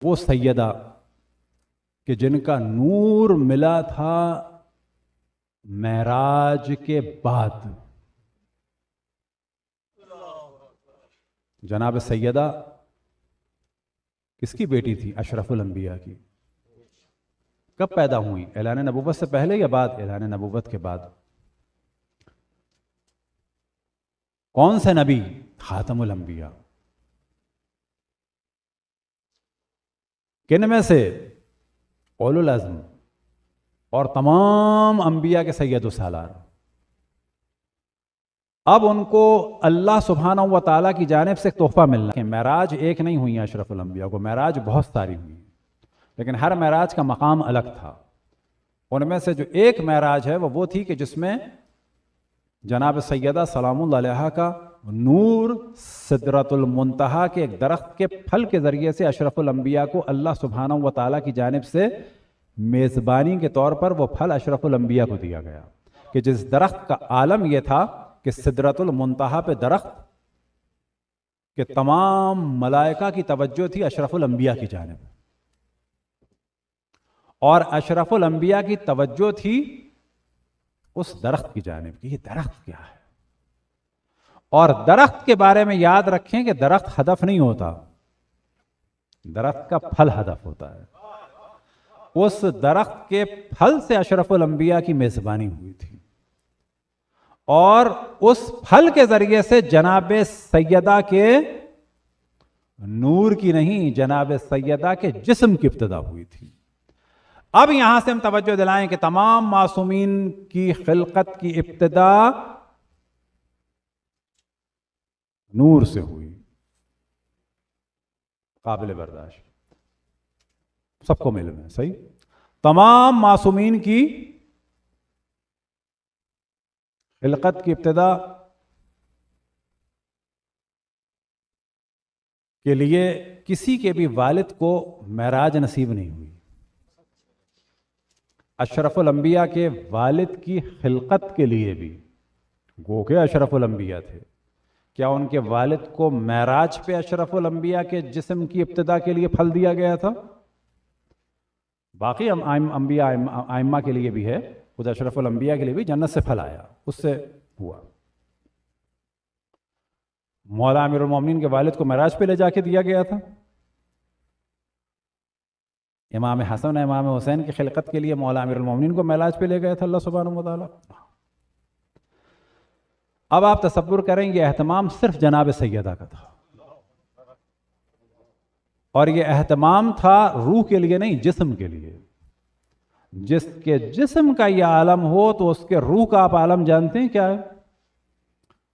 وہ سیدہ کہ جن کا نور ملا تھا معراج کے بعد. جناب سیدہ کس کی بیٹی تھی؟ اشرف الانبیاء کی. کب پیدا ہوئی؟ اعلان نبوت سے پہلے یا بعد؟ اعلان نبوت کے بعد. کون سے نبی؟ خاتم الانبیاء. کن میں سے؟ اولو العزم اور تمام انبیاء کے سید و سالار. اب ان کو اللہ سبحانہ و تعالیٰ کی جانب سے ایک تحفہ ملنا ہے. معراج ایک نہیں ہوئی اشرف الانبیاء کو، معراج بہت ساری ہوئی، لیکن ہر معراج کا مقام الگ تھا. ان میں سے جو ایک معراج ہے وہ تھی کہ جس میں جناب سیدہ سلام اللہ علیہا کا نور سدرۃ المنتہا کے ایک درخت کے پھل کے ذریعے سے اشرف الانبیاء کو اللہ سبحانہ و تعالیٰ کی جانب سے میزبانی کے طور پر وہ پھل اشرف الانبیاء کو دیا گیا. کہ جس درخت کا عالم یہ تھا کہ سدرۃ المنتہا پہ درخت کہ تمام ملائکہ کی توجہ تھی اشرف الانبیاء کی جانب، اور اشرف الانبیاء کی توجہ تھی اس درخت کی جانب کہ یہ درخت کیا ہے. اور درخت کے بارے میں یاد رکھیں کہ درخت ہدف نہیں ہوتا، درخت کا پھل ہدف ہوتا ہے. اس درخت کے پھل سے اشرف الانبیاء کی میزبانی ہوئی تھی، اور اس پھل کے ذریعے سے جناب سیدہ کے نور کی نہیں، جناب سیدہ کے جسم کی ابتدا ہوئی تھی. اب یہاں سے ہم توجہ دلائیں کہ تمام معصومین کی خلقت کی ابتدا نور سے ہوئی. قابل برداشت، سب کو معلوم ہے. صحیح، تمام معصومین کی خلقت کی ابتدا کے لیے کسی کے بھی والد کو معراج نصیب نہیں ہوئی. اشرف الانبیاء کے والد کی خلقت کے لیے بھی، گو کہ اشرف الانبیاء تھے، کیا ان کے والد کو معراج پہ اشرف الانبیاء کے جسم کی ابتدا کے لیے پھل دیا گیا تھا؟ باقی انبیاء ائمہ کے لیے بھی ہے، خود اشرف الانبیاء کے لیے بھی جنت سے پھل آیا، اس سے ہوا. مولا امیر المومنین کے والد کو معراج پہ لے جا کے دیا گیا تھا. امام حسن امام حسین کی خلقت کے لیے مولا امیر المومنین کو معراج پہ لے گیا تھا اللہ سبحانہ و تعالیٰ. اب آپ تصور کریں یہ اہتمام صرف جناب سیدہ کا تھا، اور یہ اہتمام تھا روح کے لیے نہیں، جسم کے لیے. جس کے جسم کا یہ عالم ہو تو اس کے روح کا آپ عالم جانتے ہیں کیا ہے؟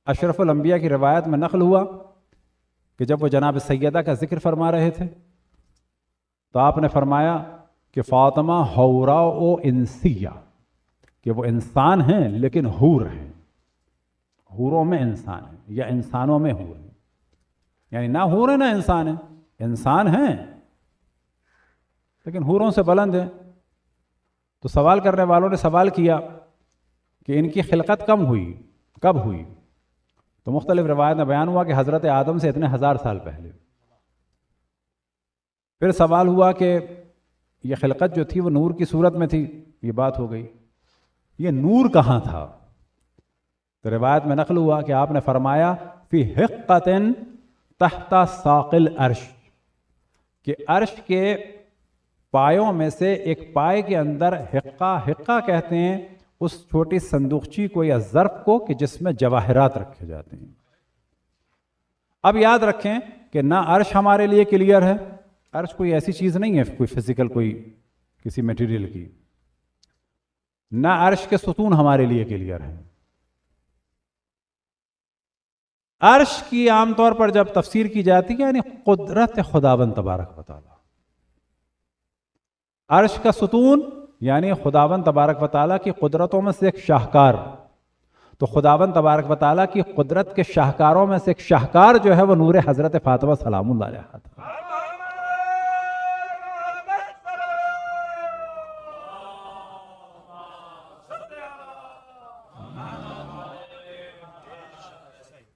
اشرف الانبیاء کی روایت میں نقل ہوا کہ جب وہ جناب سیدہ کا ذکر فرما رہے تھے تو آپ نے فرمایا کہ فاطمہ حوراء و انسیہ، کہ وہ انسان ہیں لیکن حور ہیں، حوروں میں انسان ہیں یا انسانوں میں حور ہیں. یعنی نہ حور ہیں نہ انسان ہیں، انسان ہیں لیکن حوروں سے بلند ہیں. تو سوال کرنے والوں نے سوال کیا کہ ان کی خلقت کب ہوئی؟ تو مختلف روایت میں بیان ہوا کہ حضرت آدم سے اتنے 1000 سال پہلے. پھر سوال ہوا کہ یہ خلقت جو تھی وہ نور کی صورت میں تھی، یہ بات ہو گئی، یہ نور کہاں تھا؟ تو روایت میں نقل ہوا کہ آپ نے فرمایا فی حقۃ تحت ساق العرش، کہ عرش کے پایوں میں سے ایک پائے کے اندر حقہ کہتے ہیں اس چھوٹی صندوقچی کو یا ظرف کو کہ جس میں جواہرات رکھے جاتے ہیں. اب یاد رکھیں کہ نہ عرش ہمارے لیے کلیئر ہے، عرش کوئی ایسی چیز نہیں ہے کوئی فزیکل، کوئی کسی میٹیریل کی، نہ عرش کے ستون ہمارے لیے کلیئر ہے. عرش کی عام طور پر جب تفسیر کی جاتی ہے یعنی قدرت خداوند تبارک و تعالی. عرش کا ستون یعنی خداوند تبارک و تعالیٰ کی قدرتوں میں سے ایک شاہکار. تو خداوند تبارک و تعالیٰ کی قدرت کے شاہکاروں میں سے ایک شاہکار جو ہے وہ نور حضرت فاطمہ سلام اللہ علیہا تھا.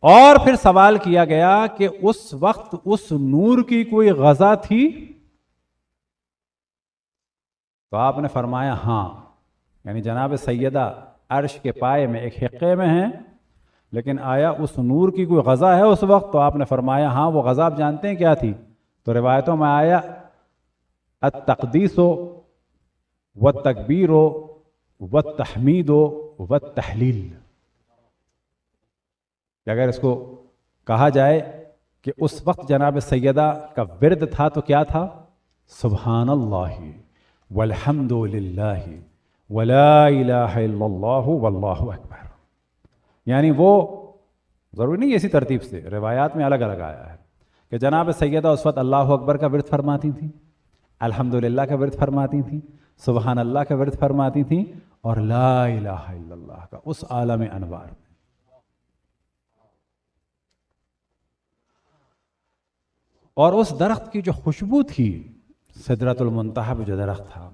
اور پھر سوال کیا گیا کہ اس وقت اس نور کی کوئی غذا تھی؟ تو آپ نے فرمایا ہاں، یعنی جناب سیدہ عرش کے پائے میں ایک حقے میں ہیں، لیکن آیا اس نور کی کوئی غذا ہے اس وقت؟ تو آپ نے فرمایا ہاں، وہ غذا آپ جانتے ہیں کیا تھی؟ تو روایتوں میں آیا التقدیس والتکبیر والتحمید والتحلیل، کہ اگر اس کو کہا جائے کہ اس وقت جناب سیدہ کا ورد تھا تو کیا تھا؟ سبحان اللہ والحمد للہ ولا الہ الا اللہ واللہ اکبر. یعنی وہ ضروری نہیں اسی ترتیب سے، روایات میں الگ الگ آیا ہے کہ جناب سیدہ اس وقت اللہ اکبر کا ورد فرماتی تھیں، الحمدللہ کا ورد فرماتی تھیں، سبحان اللہ کا ورد فرماتی تھیں، اور لا الہ الا اللہ کا اس عالم انوار میں. اور اس درخت کی جو خوشبو تھی، سدرۃ المنتہا پہ جو درخت تھا،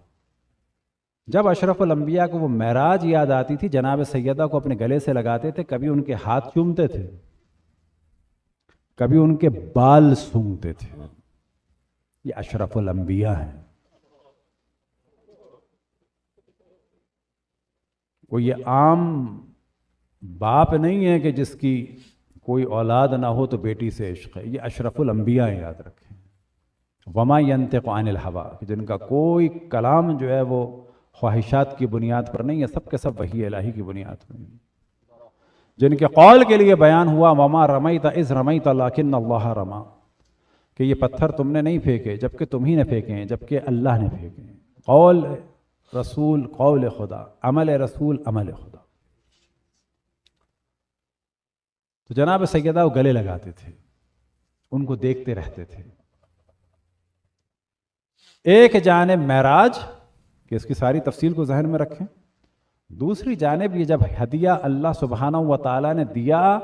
جب اشرف الانبیاء کو وہ معراج یاد آتی تھی، جناب سیدہ کو اپنے گلے سے لگاتے تھے، کبھی ان کے ہاتھ چومتے تھے، کبھی ان کے بال سونگھتے تھے. یہ اشرف الانبیاء ہیں. وہ یہ عام باپ نہیں ہے کہ جس کی کوئی اولاد نہ ہو تو بیٹی سے عشق ہے. یہ اشرف الانبیاء ہیں، یاد رکھیں. وما ينطق عن الهوى، جن کا کوئی کلام جو ہے وہ خواہشات کی بنیاد پر نہیں ہے، سب کے سب وحی الہی کی بنیاد پر. جن کے قول کے لیے بیان ہوا وما رمیت اذ رمیت لکن اللہ رمی، کہ یہ پتھر تم نے نہیں پھینکے جبکہ تم ہی نے پھینکے ہیں، جبکہ اللہ نے پھینکے ہیں. قول رسول قول خدا، عمل رسول عمل خدا. تو جناب سیدہ وہ گلے لگاتے تھے، ان کو دیکھتے رہتے تھے. ایک جانب معراج کہ اس کی ساری تفصیل کو ذہن میں رکھیں، دوسری جانب یہ جب ہدیہ اللہ سبحانہ و تعالیٰ نے دیا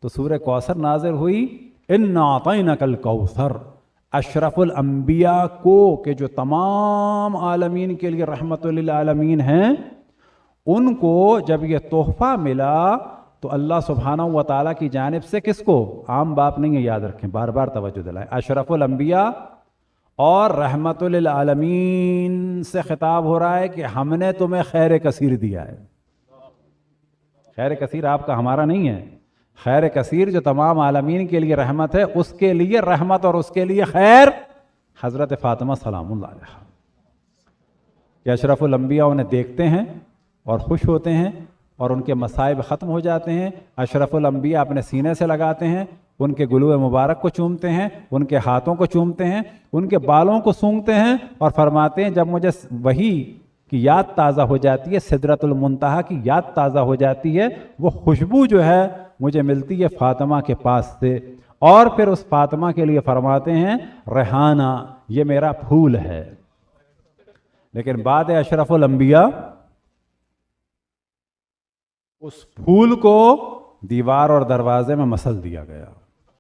تو سورہ کوثر نازل ہوئی، اِنَّا أَعْطَيْنَكَ الْكَوْثَرَ. اشرف الانبیاء کو کہ جو تمام عالمین کے لیے رحمت للعالمین ہیں، ان کو جب یہ تحفہ ملا تو اللہ سبحانہ و تعالیٰ کی جانب سے کس کو؟ عام باپ نہیں ہے، یاد رکھیں، بار بار توجہ دلائیں. اشرف الانبیاء اور رحمت للعالمین سے خطاب ہو رہا ہے کہ ہم نے تمہیں خیر کثیر دیا ہے. خیر کثیر آپ کا ہمارا نہیں ہے، خیر کثیر جو تمام عالمین کے لیے رحمت ہے، اس کے لیے رحمت اور اس کے لیے خیر حضرت فاطمہ سلام اللہ علیہا، کہ اشرف الانبیاء انہیں دیکھتے ہیں اور خوش ہوتے ہیں اور ان کے مصائب ختم ہو جاتے ہیں. اشرف الانبیاء اپنے سینے سے لگاتے ہیں، ان کے گلو مبارک کو چومتے ہیں، ان کے ہاتھوں کو چومتے ہیں، ان کے بالوں کو سونگھتے ہیں اور فرماتے ہیں جب مجھے وہی کی یاد تازہ ہو جاتی ہے، سدرۃ المنتہا کی یاد تازہ ہو جاتی ہے، وہ خوشبو جو ہے مجھے ملتی ہے فاطمہ کے پاس سے. اور پھر اس فاطمہ کے لیے فرماتے ہیں ریحانہ، یہ میرا پھول ہے. لیکن بعد اشرف الانبیاء اس پھول کو دیوار اور دروازے میں مسل دیا گیا.